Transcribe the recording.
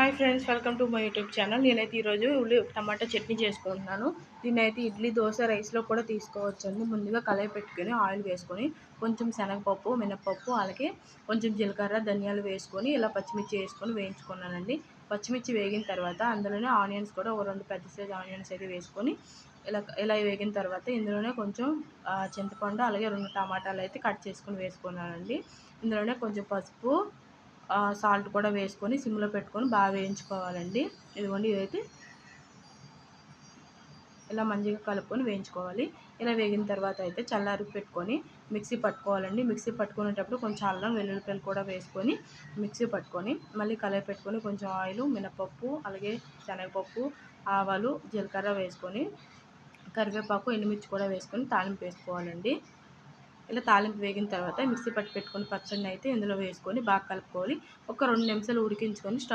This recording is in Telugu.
Hi friends, welcome to my YouTube channel. నేనైతే ఈరోజు టమాటా చట్నీ చేసుకుంటున్నాను. దీన్నైతే ఇడ్లీ, దోశ, రైస్లో కూడా తీసుకోవచ్చండి. ముందుగా కళాయి పెట్టుకొని ఆయిల్ వేసుకొని కొంచెం శనగపప్పు, మినపప్పు, అలాగే కొంచెం జీలకర్ర, ధనియాలు వేసుకొని ఇలా పచ్చిమిర్చి వేసుకొని వేయించుకున్నానండి. పచ్చిమిర్చి వేగిన తర్వాత అందులోనే ఆనియన్స్ కూడా ఒక 2 పెద్ద సైజు ఆనియన్స్ అయితే వేసుకొని ఇలా వేగిన తర్వాత ఇందులోనే కొంచెం చింతపండు, అలాగే 2 టమాటాలు అయితే కట్ చేసుకొని వేసుకున్నానండి. ఇందులోనే కొంచెం పసుపు, సాల్ట్ కూడా వేసుకొని సిమ్లో పెట్టుకొని బాగా వేయించుకోవాలండి. ఇదిగోండి, ఇదైతే ఇలా మంచిగా కలుపుకొని వేయించుకోవాలి. ఇలా వేగిన తర్వాత అయితే చల్లారి పెట్టుకొని మిక్సీ పట్టుకోవాలండి. మిక్సీ పట్టుకునేటప్పుడు కొంచెం అల్లం వెల్లుల్లిపాయలు కూడా వేసుకొని మిక్సీ పట్టుకొని మళ్ళీ కళాయి పెట్టుకొని కొంచెం ఆయిల్, మినపప్పు, అలాగే శనగపప్పు, ఆవాలు, జీలకర్ర వేసుకొని కరివేపాకు, ఎండుమిర్చి కూడా వేసుకొని తాలింపు వేసుకోవాలండి. ఇలా తాలింపు వేగిన తర్వాత మిక్సీ పట్టి పెట్టుకొని పచ్చడిని అయితే ఇందులో వేసుకొని బాగా కలుపుకోవాలి. ఒక 2 నిమిషాలు ఉడికించుకొని స్టవ్